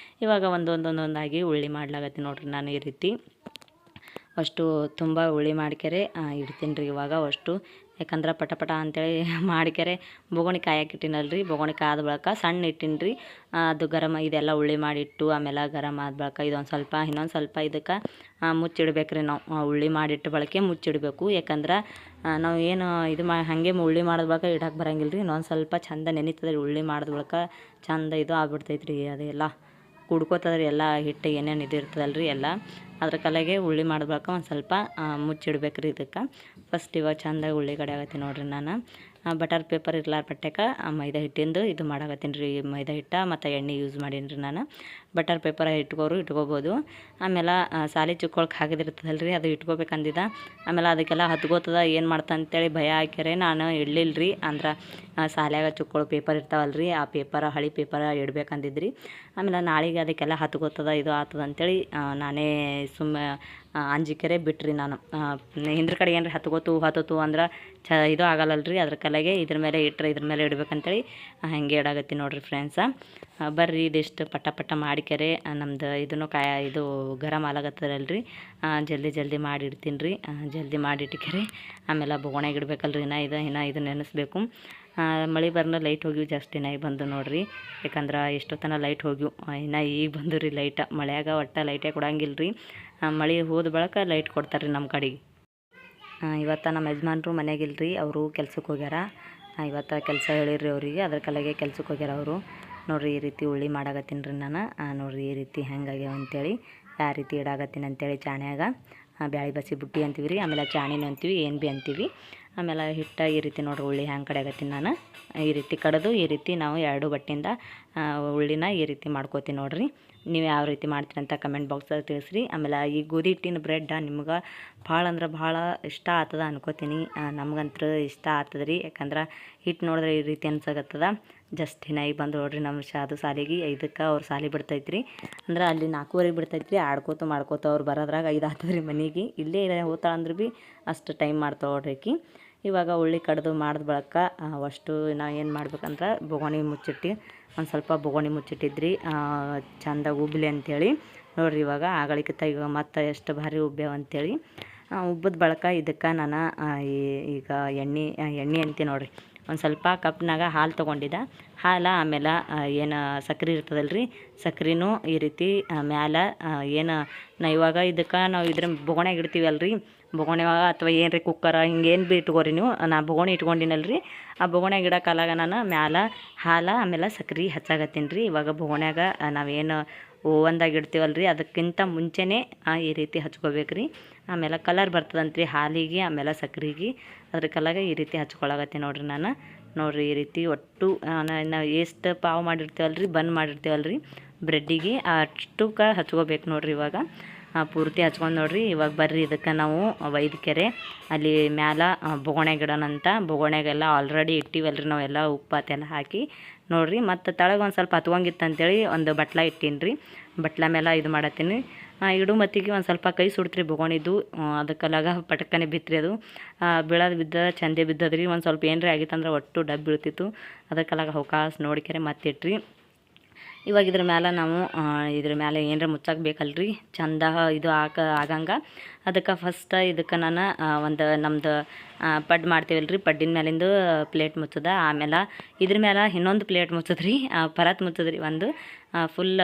Speaker 1: ಇವಾಗ ಒಂದೊಂದಾಗಿ ಉಳ್ಳಿ ಮಾಡ್ಲಾಗತ್ತೀನಿ ನೋಡಿರಿ ನಾನು ಈ ರೀತಿ. ಅಷ್ಟು ತುಂಬ ಉಳ್ಳಿ ಮಾಡ್ಕೆರೆ ಇಡ್ತೀನಿ ರೀ ಇವಾಗ ಅಷ್ಟು. ಯಾಕಂದ್ರೆ ಪಟ ಅಂತೇಳಿ ಮಾಡ್ಕೆರೆ ಬೊಗೋಣಿ ಕಾಯಕ್ಕಿಟ್ಟಿನಲ್ರಿ. ಬೊಗೋಣಿ ಕಾದ ಬಳಿಕ ಸಣ್ಣ ಇಟ್ಟಿನಿ ರೀ. ಅದು ಇದೆಲ್ಲ ಉಳ್ಳಿ ಮಾಡಿಟ್ಟು ಆಮೇಲೆ ಗರಮ್ ಆದ ಬಳಿಕ ಇನ್ನೊಂದು ಸ್ವಲ್ಪ ಇದಕ್ಕೆ ಮುಚ್ಚಿಡ್ಬೇಕು ರೀ. ನಾವು ಉಳ್ಳಿ ಮಾಡಿಟ್ಟು ಬಳಕೆ ಮುಚ್ಚಿಡಬೇಕು. ಯಾಕಂದ್ರೆ ನಾವು ಏನು ಇದು ಹಾಗೆ ಉಳ್ಳಿ ಮಾಡಿದ ಬಳಿಕ ಇಡಕ್ಕೆ ಬರಂಗಿಲ್ಲ ರೀ. ಇನ್ನೊಂದು ಸ್ವಲ್ಪ ಚಂದ ನೆನಿತದೆ ರೀ. ಉಳ್ಳಿ ಮಾಡಿದ ಬಳಿಕ ಚಂದ ಇದು ಆಗ್ಬಿಡ್ತೈತೆ ರೀ. ಅದೆಲ್ಲ ಕುಡ್ಕೋತದ್ರಿ ಎಲ್ಲ ಹಿಟ್ಟು ಏನೇನು ಇದು ಇರ್ತದಲ್ರಿ ಎಲ್ಲ. ಅದ್ರ ಕಲೆಗೆ ಉಳ್ಳಿ ಮಾಡ್ಬೇಕು. ಒಂದು ಸ್ವಲ್ಪ ಮುಚ್ಚಿಡ್ಬೇಕು ರೀ ಇದಕ್ಕೆ. ಫಸ್ಟ್ ಇವಾಗ ಚಂದಾಗಿ ಉಳ್ಳಿಗಡ್ಡೆ ಆಗತ್ತೀನಿ ನೋಡಿರಿ. ನಾನು ಬಟರ್ ಪೇಪರ್ ಇರ್ಲಾರ ಬಟ್ಟೆಗೆ ಮೈದಾ ಹಿಟ್ಟಿಂದು ಇದು ಮಾಡಾಕತ್ತೀನಿ ರೀ. ಮೈದಾ ಹಿಟ್ಟು ಮತ್ತು ಎಣ್ಣೆ ಯೂಸ್ ಮಾಡೀನಿ ರೀ ನಾನು. ಬಟರ್ ಪೇಪರ್ ಇಟ್ಕೋಬೋದು. ಆಮೇಲೆ ಸಾಲಿ ಚುಕ್ಕೊಳಕ್ಕೆ ಹಾಕಿದಿರ್ತದಲ್ಲ ರೀ, ಅದು ಇಟ್ಕೋಬೇಕಂದಿದ್ದ. ಆಮೇಲೆ ಅದಕ್ಕೆಲ್ಲ ಹತ್ಕೋತದ ಏನು ಮಾಡ್ತಾ ಅಂತೇಳಿ ಭಯ ಹಾಕ್ಯಾರೆ ನಾನು ಇಡಲಿಲ್ಲ ರೀ. ಅಂದ್ರೆ ಸಾಲ್ಯಾಗ ಚುಕ್ಕೊಳ ಪೇಪರ್ ಇರ್ತಾವಲ್ರಿ, ಆ ಪೇಪರ್ ಹಳೆ ಪೇಪರ್ ಇಡ್ಬೇಕಂದಿದ್ರಿ. ಆಮೇಲೆ ನಾಳೆಗೆ ಅದಕ್ಕೆಲ್ಲ ಹತ್ಕೋತದ ಇದು ಆಗ್ತದ ಅಂತೇಳಿ ನಾನೇ ಅಂಜಿಕೆರೆ ಬಿಟ್ರಿ ನಾನು. ಹಿಂದ್ರ ಕಡೆ ಏನ್ರಿ ಹತ್ತತು ಅಂದ್ರೆ ಇದು ಆಗಲ್ಲಲ್ರಿ. ಅದ್ರ ಕಲೆಗೆ ಇದ್ರ ಮೇಲೆ ಇಡ್ಬೇಕಂತೇಳಿ ಹಾಗೆ ಇಡಾಗತ್ತೀನಿ ನೋಡಿರಿ ಫ್ರೆಂಡ್ಸ. ಬರ್ರಿ ಇದಿಷ್ಟು ಪಟ ಮಾಡಿಕೆರೆ ನಮ್ದು ಇದನ್ನು ಇದು ಗರಮ್ ಆಲಾಗತ್ತದಲ್ರಿ. ಜಲ್ದಿ ಮಾಡಿಡ್ತೀನಿ ರೀ. ಜಲ್ದಿ ಮಾಡಿಟ್ಕೆರೆ ಆಮೇಲೆ ಬೊಗೋಣ್ಯಾಗ ಇಡ್ಬೇಕಲ್ರಿ. ಇದು ನೆನೆಸ್ಬೇಕು. ಮಳೆ ಬರ್ನ ಲೈಟ್ ಹೋಗಿವು ಜಾಸ್ತಿ ಈಗ ಬಂದು ನೋಡಿರಿ. ಯಾಕಂದ್ರೆ ಎಷ್ಟೊತ್ತನ ಲೈಟ್ ಹೋಗಿವು, ಈಗ ಬಂದು ರೀ ಲೈಟ್. ಮಳೆಯಾಗ ಒಟ್ಟು ಲೈಟೇ ಕೊಡಂಗಿಲ್ಲ ರೀ. ಮಳೆ ಹೋದ ಬಳಿಕ ಲೈಟ್ ಕೊಡ್ತಾರೆ ರೀ ನಮ್ಮ ಕಡೆಗೆ. ಇವತ್ತು ನಮ್ಮ ಯಜಮಾನ್ರು ಮನೆಯಾಗಿಲ್ರಿ, ಅವರು ಕೆಲ್ಸಕ್ಕೆ ಹೋಗ್ಯಾರ. ಇವತ್ತು ಕೆಲಸ ಹೇಳಿರಿ ಅವರಿಗೆ, ಅದ್ರ ಕಲೆಗೆ ಕೆಲ್ಸಕ್ಕೆ ಹೋಗ್ಯಾರ ಅವರು. ನೋಡಿರಿ ಈ ರೀತಿ ಉಳ್ಳಿ ಮಾಡಾಕತ್ತೀನಿ ರೀ ನಾನು. ನೋಡಿರಿ ಈ ರೀತಿ ಹೆಂಗಾಗ್ಯಾವ ಅಂತೇಳಿ, ಯಾವ ರೀತಿ ಇಡಾಕತ್ತೀನಿ ಅಂತೇಳಿ. ಚಾಣ್ಯಾಗ ಬ್ಯಾಳೆ ಬಸಿ ಬುಟ್ಟಿ ಅಂತೀವಿ ರೀ, ಆಮೇಲೆ ಚಾಣಿನೂ ಅಂತೀವಿ, ಏನು ಭೀ ಅಂತೀವಿ. ಆಮೇಲೆ ಹಿಟ್ಟು ಈ ರೀತಿ ನೋಡಿರಿ ಉಳ್ಳಿ ಹ್ಯಾಂಗೆ ಕಡೆಯಾಗತ್ತೀನಿ ನಾನು. ಈ ರೀತಿ ಕಡೆದು ಈ ರೀತಿ ನಾವು 2 ಬಟ್ಟೆಯಿಂದ ಉಳ್ಳಿನ ಈ ರೀತಿ ಮಾಡ್ಕೋತೀವಿ ನೋಡಿರಿ. ನೀವು ಯಾವ ರೀತಿ ಮಾಡ್ತೀರಿ ಅಂತ ಕಮೆಂಟ್ ಬಾಕ್ಸಲ್ಲಿ ತಿಳಿಸ್ರಿ. ಆಮೇಲೆ ಈ ಗೋಧಿ ಹಿಟ್ಟಿನ ಬ್ರೆಡ್ ನಿಮ್ಗೆ ಭಾಳ ಅಂದ್ರೆ ಭಾಳ ಇಷ್ಟ ಆಗ್ತದ ಅನ್ಕೋತೀನಿ. ನಮ್ಗಂತೂ ಇಷ್ಟ ಆಗ್ತದೆ ರೀ. ಯಾಕಂದ್ರೆ ಹಿಟ್ಟು ನೋಡಿದ್ರೆ ಈ ರೀತಿ ಅನ್ಸಾಗತ್ತದ. ಜಸ್ಟ್ ಈಗ ಬಂದು ನೋಡಿರಿ ನಮ್ಮ ಸಾಲಿಗೆ 5ಕ್ಕೆ ಅವ್ರು ಸಾಲಿ ಬಿಡ್ತೈತ್ರಿ. ಅಂದ್ರೆ ಅಲ್ಲಿ 4:15 ಬಿಡ್ತೈತ್ರಿ. ಮಾಡ್ಕೋತ ಅವ್ರು ಬರೋದ್ರಾಗ 5 ಆಗ್ತದೆ ರೀ ಮನೆಗೆ. ಇಲ್ಲೇ ಹೋಗ್ತಾಳೆ ಅಂದ್ರೆ ಭೀ ಅಷ್ಟು ಟೈಮ್ ಮಾಡ್ತಾವೆ ನೋಡ್ರಿ ಆಕಿ. ಇವಾಗ ಉಳ್ಳಿ ಕಡ್ದು ಮಾಡಿದ ಬಳಿಕ ಅಷ್ಟು ನಾವು ಏನು ಮಾಡ್ಬೇಕಂದ್ರೆ ಬೊಗೋಣಿ ಮುಚ್ಚಿಟ್ಟು ಒಂದು ಸ್ವಲ್ಪ ಬೊಗೋಣಿ ಮುಚ್ಚಿಟ್ಟಿದ್ರಿ ಚಂದಾಗಿ ಉಬ್ಬಲಿ ಅಂಥೇಳಿ. ನೋಡಿರಿ ಇವಾಗ ಆಗಳಿಕಿತ್ತ ಈಗ ಮತ್ತೆ ಎಷ್ಟು ಭಾರಿ ಉಬ್ಬ್ಯಾವ ಅಂಥೇಳಿ. ಉಬ್ಬಿದ ಬಳಿಕ ಇದಕ್ಕೆ ನಾನು ಈಗ ಎಣ್ಣೆ ಅಂತೀನಿ ನೋಡಿರಿ. ಒಂದು ಸ್ವಲ್ಪ ಕಪ್ನಾಗ ಹಾಲು ತೊಗೊಂಡಿದ್ದೆ. ಹಾಲು ಆಮೇಲೆ ಏನು ಸಕ್ರೆ ಇರ್ತದಲ್ರಿ, ಸಕ್ರೆನೂ ಈ ರೀತಿ ಮ್ಯಾಲೆ ಇವಾಗ ಇದಕ್ಕೆ ನಾವು ಬೊಗೋಣ್ಯಾಗ ಇಡ್ತೀವಲ್ರಿ. ಬೊಗೋಣ್ಯಾಗ ಅಥವಾ ಏನು ರೀ ಕುಕ್ಕರ ಹಿಂಗೇನು ಭೀ ಇಟ್ಕೋರಿ ನೀವು. ನಾ ಬೊಗೋಣಿ ಇಟ್ಕೊಂಡಿನಲ್ರಿ. ಆ ಬೊಗೋಣ್ಯಾಗ ಇಡೋ ಕಾಲಾಗ ನಾನು ಮ್ಯಾಲೆ ಹಾಲು ಆಮೇಲೆ ಸಕ್ರೆ ಹಚ್ಚಾಗತ್ತೀನಿ ರೀ. ಇವಾಗ ಬೊಗೋಣ್ಯಾಗ ನಾವೇನು ಓವನ್ದಾಗ ಇಡ್ತೀವಲ್ರಿ, ಅದಕ್ಕಿಂತ ಮುಂಚೆನೇ ಈ ರೀತಿ ಹಚ್ಕೋಬೇಕು ರೀ. ಆಮೇಲೆ ಕಲರ್ ಬರ್ತದಂತ್ರಿ ಹಾಲಿಗೆ ಆಮೇಲೆ ಸಕ್ರೆಗೆ. ಅದ್ರ ಕಲಾಗ ಈ ರೀತಿ ಹಚ್ಕೊಳಗತ್ತೀನಿ ನೋಡಿರಿ ನಾನು. ನೋಡಿರಿ ಈ ರೀತಿ ಒಟ್ಟು ನಾವು ಎಷ್ಟು ಪಾವು ಮಾಡಿರ್ತೀವಲ್ರಿ, ಬನ್ ಮಾಡಿರ್ತೀವಲ್ರಿ ಬ್ರೆಡ್ಡಿಗೆ, ಅಷ್ಟಕ್ಕೆ ಹಚ್ಕೋಬೇಕು ನೋಡಿರಿ. ಇವಾಗ ಪೂರ್ತಿ ಹಚ್ಕೊಂಡು ನೋಡ್ರಿ. ಇವಾಗ ಬರ್ರಿ ಇದಕ್ಕೆ ನಾವು ವೈದ್ಯಕೆರೆ ಅಲ್ಲಿ ಮ್ಯಾಲ ಬೊಗಣೆ ಗಿಡನಂತ ಬೊಗಣೆಗೆಲ್ಲ ಆಲ್ರೆಡಿ ಇಟ್ಟಿವಲ್ರಿ ನಾವೆಲ್ಲ ಉಪ್ಪು ಅದೆಲ್ಲ ಹಾಕಿ ನೋಡ್ರಿ. ಮತ್ತು ತಳಗೆ ಒಂದು ಸ್ವಲ್ಪ ಹತ್ಕೊಂಗಿತ್ತು ಅಂತೇಳಿ ಒಂದು ಬಟ್ಲ ಇಟ್ಟೀನಿ ರೀ. ಬಟ್ಲ ಮೇಲೆ ಇದು ಮಾಡತ್ತೀನಿ. ಇಡು ಮತ್ತಿಗೆ ಒಂದು ಸ್ವಲ್ಪ ಕೈ ಸುಡ್ತ್ರಿ ಬೊಗೋಣಿದ್ದು. ಅದಕ್ಕೆಲ್ಲಾಗ ಪಟಕ್ಕನೆ ಬಿತ್ರಿ ಅದು ಬೀಳೋದು ಬಿದ್ದ ಚಂದೆ ಬಿದ್ದದ್ರಿ. ಒಂದು ಸ್ವಲ್ಪ ಏನರೇ ಆಗಿತ್ತಂದ್ರೆ ಒಟ್ಟು ಡಬ್ಬು ಬೀಳ್ತಿತ್ತು. ಅದಕ್ಕೆಲ್ಲಾಗ ಅವಕಾಶ ನೋಡಿಕೆರೆ ಮತ್ತಿಟ್ರಿ. ಇವಾಗ ಇದ್ರ ಮೇಲೆ ನಾವು ಇದ್ರ ಮೇಲೆ ಏನರ ಮುಚ್ಚಕ್ಕೆ ಬೇಕಲ್ರಿ ಚಂದ ಇದು ಆಗಂಗೆ. ಅದಕ್ಕೆ ಫಸ್ಟ್ ಇದಕ್ಕೆ ನಾನು ಒಂದು ನಮ್ದು ಪಡ್ ಮಾಡ್ತೀವಲ್ರಿ, ಪಡ್ಡಿನ ಮೇಲಿಂದ ಪ್ಲೇಟ್ ಮುಚ್ಚದ. ಆಮೇಲೆ ಇದ್ರ ಮೇಲೆ ಇನ್ನೊಂದು ಪ್ಲೇಟ್ ಮುಚ್ಚದ್ರಿ, ಪರತ್ ಮುಚ್ಚದ್ರಿ. ಒಂದು ಫುಲ್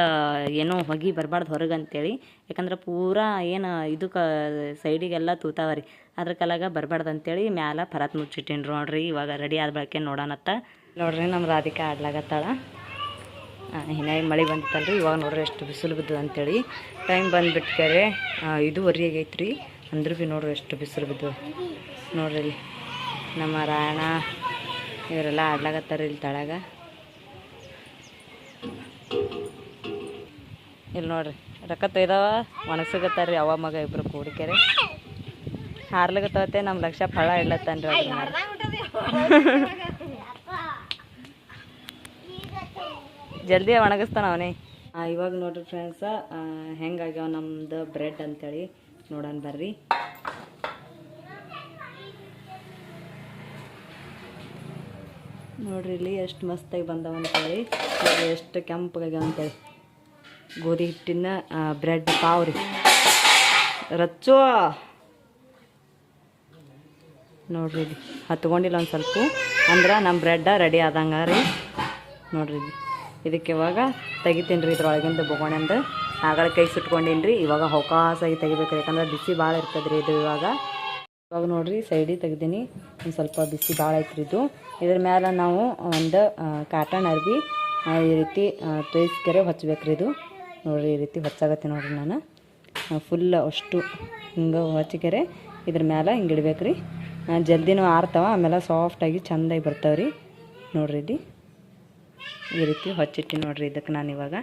Speaker 1: ಏನೋ ಹೊಗೆ ಬರಬಾರ್ದು ಹೊರಗೆ ಅಂತೇಳಿ. ಯಾಕಂದ್ರೆ ಪೂರಾ ಏನು ಇದು ಸೈಡಿಗೆಲ್ಲ ತೂತಾವ ರೀ, ಅದ್ರ ಕಲಾಗ ಬರಬಾರ್ದು ಅಂತೇಳಿ ಮ್ಯಾಲೆ ಪರತ್ ಮುಚ್ಚಿಟ್ಟೀನಿ ನೋಡ್ರಿ. ಇವಾಗ ರೆಡಿ ಆದ ಬಳಕೆ ನೋಡೋಣತ್ತ ನೋಡ್ರಿ. ನಮ್ಮ ರಾಧಿಕಾ ಆಡ್ಲಾಗತ್ತಾಳ. ಹಿನ್ನಾಗಿ ಮಳೆ ಬಂದಿತ್ತಲ್ರಿ. ಇವಾಗ ನೋಡ್ರಿ ಎಷ್ಟು ಬಿಸಿಲು ಬಿದ್ದು ಅಂತೇಳಿ. ಟೈಮ್ ಬಂದುಬಿಟ್ಟಾರೆ 5:15 ಆಗೈತ್ರಿ. ಅಂದ್ರೂ ಭೀ ನೋಡ್ರಿ ಎಷ್ಟು ಬಿಸಿಲು ಬಿದ್ದು ನೋಡ್ರಿ. ಇಲ್ಲಿ ನಮ್ಮ ರಾಯಣ ಇವರೆಲ್ಲ ಆಡ್ಲಾಗತ್ತಾರ ಇಲ್ಲಿ ತಳಗ. ಇಲ್ಲಿ ನೋಡ್ರಿ ರೊಕ್ಕ ತೊಯ್ದಾವ ಒಣಗ್ಸಗತ್ತಾರ ರೀ ಅವ ಮಗ ಇಬ್ಬರು ಕೂಡಿಕೆರೆ ಹಾರ್ಲಾಗತ್ತವತ್ತೆ. ನಮ್ಮ ಲಕ್ಷ ಫಳ ಇಡ್ಲತ್ತಾನ್ರಿ ಅದ್ರ ಜಲ್ದಿ ಒಣಗಿಸ್ತಾನ ಅವನೇ. ಇವಾಗ ನೋಡ್ರಿ ಫ್ರೆಂಡ್ಸ ಹೆಂಗಾಗ್ಯಾವ ನಮ್ದು ಬ್ರೆಡ್ ಅಂತೇಳಿ ನೋಡೋಣ ಬರ್ರಿ. ನೋಡ್ರಿ ಇಲ್ಲಿ ಎಷ್ಟು ಮಸ್ತಾಗಿ ಬಂದವ ಅಂತೇಳಿ, ಎಷ್ಟು ಕೆಂಪಗಾಗ್ಯಾವ ಅಂತೇಳಿ. ಗೋಧಿ ಹಿಟ್ಟಿನ ಬ್ರೆಡ್ ಪಾವ್ ರೀ ರಚ್ಚೋ. ನೋಡ್ರಿ ಇಲ್ಲಿ ಹತ್ಕೊಂಡಿಲ್ಲ ಒಂದು ಸ್ವಲ್ಪ ಅಂದ್ರೆ ನಮ್ಮ ಬ್ರೆಡ್ ರೆಡಿ ಆದಂಗೆ ರೀ. ನೋಡ್ರಿ ಇಲ್ಲಿ ಇದಕ್ಕೆ ಇವಾಗ ತೆಗಿತೀನಿ ರೀ ಇದ್ರೊಳಗಿಂದ ಬೊಗೋಣೆಂದು. ಆಗಳ ಕೈ ಸುಟ್ಕೊಂಡೀನಿ ರೀ. ಇವಾಗ ಅವಕಾಶಾಗಿ ತೆಗಿಬೇಕು, ಯಾಕಂದ್ರೆ ಬಿಸಿ ಭಾಳ ಇರ್ತದೆ ರೀ ಇದು. ಇವಾಗ ನೋಡಿರಿ ಸೈಡಿಗೆ ತೆಗ್ದೀನಿ. ಒಂದು ಸ್ವಲ್ಪ ಬಿಸಿ ಭಾಳ ಐತ್ರಿ ಇದು. ಇದ್ರ ಮೇಲೆ ನಾವು ಒಂದು ಕಾಟನ್ ಅರ್ಬಿ ಈ ರೀತಿ ತೊಯ್ಸ್ಕೆರೆ ಹೊಚ್ಬೇಕು ರೀ ಇದು. ನೋಡಿರಿ ಈ ರೀತಿ ಹೊಚ್ಚಾಗತ್ತೆ ನೋಡಿರಿ. ನಾನು ಫುಲ್ ಅಷ್ಟು ಹಿಂಗೆ ಹೊಚ್ಕೆರೆ ಇದ್ರ ಮೇಲೆ ಹಿಂಗೆ ಇಡ್ಬೇಕು ರೀ. ಜಲ್ದಿನೂ ಆರ್ತಾವ, ಆಮೇಲೆ ಸಾಫ್ಟಾಗಿ ಚೆಂದಾಗಿ ಬರ್ತಾವೆ ರೀ. ನೋಡಿರಿ ಇಲ್ಲಿ ಈ ರೀತಿ ಹೊಚ್ಚಿಟ್ಟು ನೋಡ್ರಿ. ಇದಕ್ಕೆ ನಾನು ಇವಾಗ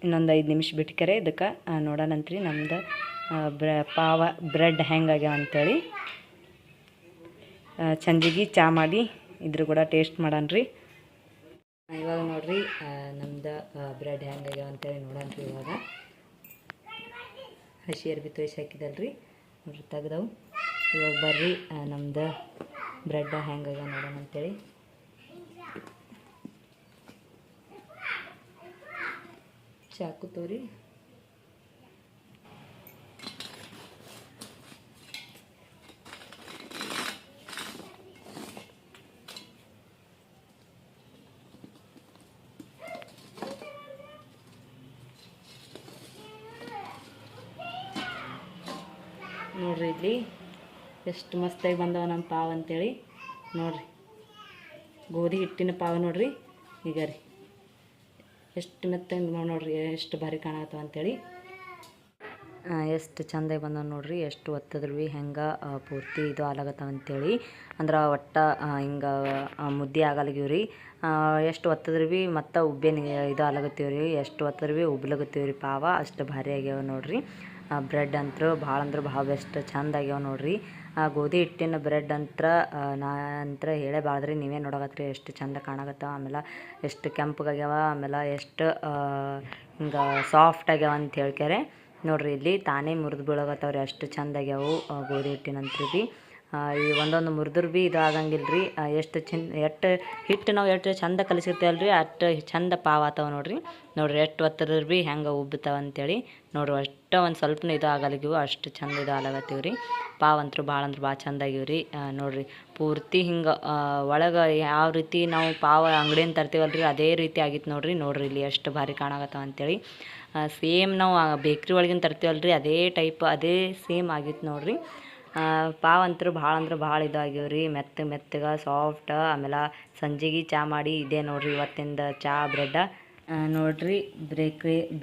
Speaker 1: ಇನ್ನೊಂದು 5 ನಿಮಿಷ ಬಿಟ್ಕರೆ ಇದಕ್ಕೆ ನೋಡೋಣಂತ್ರಿ ನಮ್ದು ಪಾವ ಬ್ರೆಡ್ ಹೆಂಗಾಗ್ಯಾವ ಅಂತೇಳಿ. ಸಂಜಿಗೆ ಚಾ ಮಾಡಿ ಇದ್ರ ಕೂಡ ಟೇಸ್ಟ್ ಮಾಡೋಣ್ರಿ. ಇವಾಗ ನೋಡ್ರಿ ನಮ್ದು ಬ್ರೆಡ್ ಹೆಂಗಾಗ್ಯಾವ ಅಂತೇಳಿ ನೋಡೋಣ್ರಿ. ಇವಾಗ ಹಸಿ ಅರ್ಬಿ ತೊಯ್ಸಿ ಹಾಕಿದಲ್ರಿ ನೋಡ್ರಿ ತೆಗ್ದವು. ಇವಾಗ ಬರ್ರಿ ನಮ್ದು ಬ್ರೆಡ್ ಹೆಂಗಾಗ್ಯಾವ ನೋಡೋಣ ಅಂತೇಳಿ. ಚಾಕು ತೋರಿ ನೋಡ್ರಿ ಇಲ್ಲಿ ಎಷ್ಟು ಮಸ್ತಾಗಿ ಬಂದವ ನಮ್ಮ ಪಾವ್ ಅಂತೇಳಿ. ನೋಡ್ರಿ ಗೋಧಿ ಹಿಟ್ಟಿನ ಪಾವ್ ನೋಡ್ರಿ. ಈಗ ರೀ ಎಷ್ಟು ಮೆತ್ತಗೆ ನೋಡ್ರಿ ಎಷ್ಟು ಭಾರಿ ಕಾಣತ್ತವ ಅಂತೇಳಿ. ಎಷ್ಟು ಚಂದಾಗಿ ಬಂದವ ನೋಡ್ರಿ. ಎಷ್ಟು ಒತ್ತದ್ರೂ ಭೀ ಹೆಂಗೆ ಪೂರ್ತಿ ಇದು ಆಲಾಗತ್ತವ ಅಂತೇಳಿ. ಅಂದ್ರೆ ಒಟ್ಟು ಹಿಂಗೆ ಮುದ್ದೆ ಆಗಲ್ಗಿವ್ ರೀ. ಎಷ್ಟು ಒತ್ತದ್ರೂ ಭೀ ಮತ್ತು ಉಬ್ಬೇನು ಇದು ಆಲಾಗತ್ತೀವಿ ರೀ. ಎಷ್ಟು ಒತ್ತದ್ರೂ ಭೀ ಉಬ್ಲಾಗತ್ತೀವಿ ರೀ ಪಾವ. ಅಷ್ಟು ಭಾರಿ ಆಗ್ಯಾವ ನೋಡ್ರಿ. ಬ್ರೆಡ್ ಅಂತೂ ಭಾಳ ಅಂದ್ರೆ ಭಾಳ ಬೆಸ್ಟ್ ಚಂದ ಆಗ್ಯಾವ ನೋಡ್ರಿ. ಗೋಧಿ ಹಿಟ್ಟಿನ ಬ್ರೆಡ್ ನಂತರ ಹೇಳೇಬಾರ್ದ್ರಿ. ನೀವೇ ನೋಡಕತ್ರಿ ಎಷ್ಟು ಚಂದ ಕಾಣಕತ್ತಾವ. ಆಮೇಲೆ ಎಷ್ಟು ಕೆಂಪಗಾಗ್ಯಾವ, ಆಮೇಲೆ ಎಷ್ಟು ಹಿಂಗೆ ಸಾಫ್ಟ್ ಆಗ್ಯಾವ ಅಂತ ಹೇಳ್ಕ್ಯಾರೆ ನೋಡ್ರಿ. ಇಲ್ಲಿ ತಾನೇ ಮುರಿದು ಬೀಳಗತ್ತವ್ರಿ ಅಷ್ಟು ಚಂದ ಆಗ್ಯಾವು ಗೋಧಿ ಹಿಟ್ಟಿನಂತ್ರು ಭೀ. ಈ ಒಂದೊಂದು ಮುರಿದ್ರು ಭೀ ಇದು ಆಗಂಗಿಲ್ಲ ರೀ. ಎಷ್ಟು ಹಿಟ್ಟು ನಾವು ಎಷ್ಟು ಚಂದ ಕಲಿಸಿರ್ತೇವಲ್ಲ ರೀ ಅಷ್ಟು ಚಂದ ಪಾವ್ ಆತಾವ ನೋಡ್ರಿ. ನೋಡ್ರಿ ಎಷ್ಟು ಒತ್ತದ್ರ ಭೀ ಹೆಂಗೆ ಉಬ್ಬುತ್ತಾವ ಅಂತೇಳಿ ನೋಡ್ರಿ. ಅಷ್ಟು ಒಂದು ಸ್ವಲ್ಪನೂ ಇದು ಆಗಲ್ಗಿವು ಅಷ್ಟು ಚಂದ ಇದು ಆಲಾಗತ್ತೀವಿ ರೀ. ಪಾವ್ ಅಂತೂ ಭಾಳ ಅಂದ್ರೆ ಭಾಳ ಚಂದ ಆಗ್ಯಾವ ರೀ. ನೋಡ್ರಿ ಪೂರ್ತಿ ಹಿಂಗೆ ಒಳಗೆ ಯಾವ ರೀತಿ ನಾವು ಪಾವ್ ಅಂಗಡಿಯಿಂದ ತರ್ತೀವಲ್ಲ ರೀ ಅದೇ ರೀತಿ ಆಗಿತ್ತು ನೋಡ್ರಿ. ನೋಡ್ರಿ ಇಲ್ಲಿ ಎಷ್ಟು ಭಾರಿ ಕಾಣಕತ್ತಾವ ಅಂತೇಳಿ. ಸೇಮ್ ನಾವು ಬೇಕ್ರಿ ಒಳಗಿನ ತರ್ತೀವಲ್ಲ ರೀ ಅದೇ ಟೈಪ್ ಅದೇ ಸೇಮ್ ಆಗಿತ್ತು ನೋಡ್ರಿ. ಪಾವ್ ಅಂತೂ ಭಾಳ ಅಂದ್ರೆ ಭಾಳ ಇದಾಗ್ಯಾವ ರೀ. ಮೆತ್ತಗೆ ಸಾಫ್ಟ್. ಆಮೇಲೆ ಸಂಜೆಗೆ ಚಾ ಮಾಡಿ ಇದೇ ನೋಡ್ರಿ ಇವತ್ತಿಂದ ಚಾ ಬ್ರೆಡ್ ನೋಡ್ರಿ.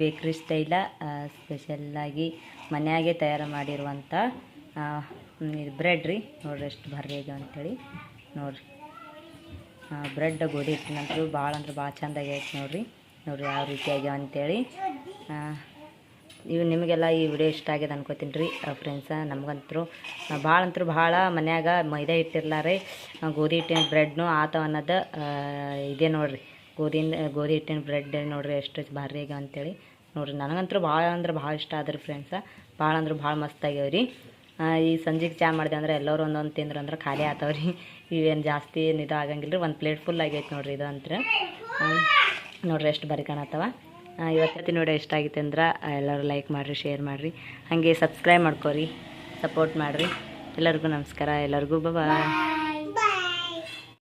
Speaker 1: ಬೇಕ್ರಿ ಸ್ಟೈಲ ಸ್ಪೆಷಲ್ಲಾಗಿ ಮನೆಯಾಗೆ ತಯಾರು ಮಾಡಿರುವಂಥ ಬ್ರೆಡ್ ರೀ. ನೋಡ್ರಿ ಎಷ್ಟು ಭಾರಿ ಆಗ್ಯಾವ ಅಂತೇಳಿ ನೋಡ್ರಿ. ಬ್ರೆಡ್ ಗೋಧಿ ಹಿಟ್ಟಿನಂತೂ ಭಾಳ ಅಂದ್ರೆ ಭಾಳ ಚೆಂದಾಗೈತೆ ನೋಡ್ರಿ. ನೋಡಿರಿ ಯಾವ ರೀತಿ ಆಗ್ಯಾವ ಅಂತೇಳಿ. ಇವು ನಿಮಗೆಲ್ಲ ಈ ವಿಡಿಯೋ ಇಷ್ಟ ಆಗಿದೆ ಅನ್ಕೋತೀನಿ ರೀ ಫ್ರೆಂಡ್ಸ. ನಮಗಂತರೂ ಭಾಳ ಮನ್ಯಾಗ ಮೈದಾ ಹಿಟ್ಟಿರ್ಲಾರೆ ಗೋಧಿ ಹಿಟ್ಟಿನ ಬ್ರೆಡ್ನು ಆತವ ಅನ್ನೋದು ಇದೇ ನೋಡಿರಿ. ಗೋಧಿ ಹಿಟ್ಟಿನ ಬ್ರೆಡ್ ನೋಡಿರಿ ಎಷ್ಟು ಭಾರಿ ಆಗ್ಯಾವ ಅಂತೇಳಿ. ನೋಡಿರಿ ನನಗಂತೂ ಭಾಳ ಅಂದ್ರೆ ಭಾಳ ಇಷ್ಟ ಆದ್ರಿ ಫ್ರೆಂಡ್ಸ. ಭಾಳ ಅಂದ್ರೆ ಭಾಳ ಮಸ್ತ್ ಆಗ್ಯಾವ್ರಿ. ಈ ಸಂಜೆಗೆ ಚಹಾ ಮಾಡಿದೆ ಅಂದ್ರೆ ಎಲ್ಲರೂ ಒಂದೊಂದು ತಿಂದ್ರೆ ಅಂದ್ರೆ ಖಾಲಿ ಆತವ್ರಿ. ಇವೇನು ಜಾಸ್ತಿ ಏನು ಇದು ಆಗಂಗಿಲ್ಲ ರೀ. ಒಂದು ಪ್ಲೇಟ್ ಫುಲ್ ಆಗೈತೆ ನೋಡಿರಿ ಇದು ಅಂತ. ನೋಡಿರಿ ಎಷ್ಟು ಬರೀ ಕಾಣತ್ತವ. ಇವತ್ತಿನ ವಿಡಿಯೋ ಇಷ್ಟ ಆಗಿತ್ತು ಅಂದ್ರೆ ಎಲ್ಲರೂ ಲೈಕ್ ಮಾಡಿರಿ, ಶೇರ್ ಮಾಡಿರಿ, ಹಾಗೆ ಸಬ್ಸ್ಕ್ರೈಬ್ ಮಾಡ್ಕೊರಿ, ಸಪೋರ್ಟ್ ಮಾಡಿರಿ. ಎಲ್ಲರಿಗೂ ನಮಸ್ಕಾರ. ಎಲ್ಲರಿಗೂ ಬಾಯ್.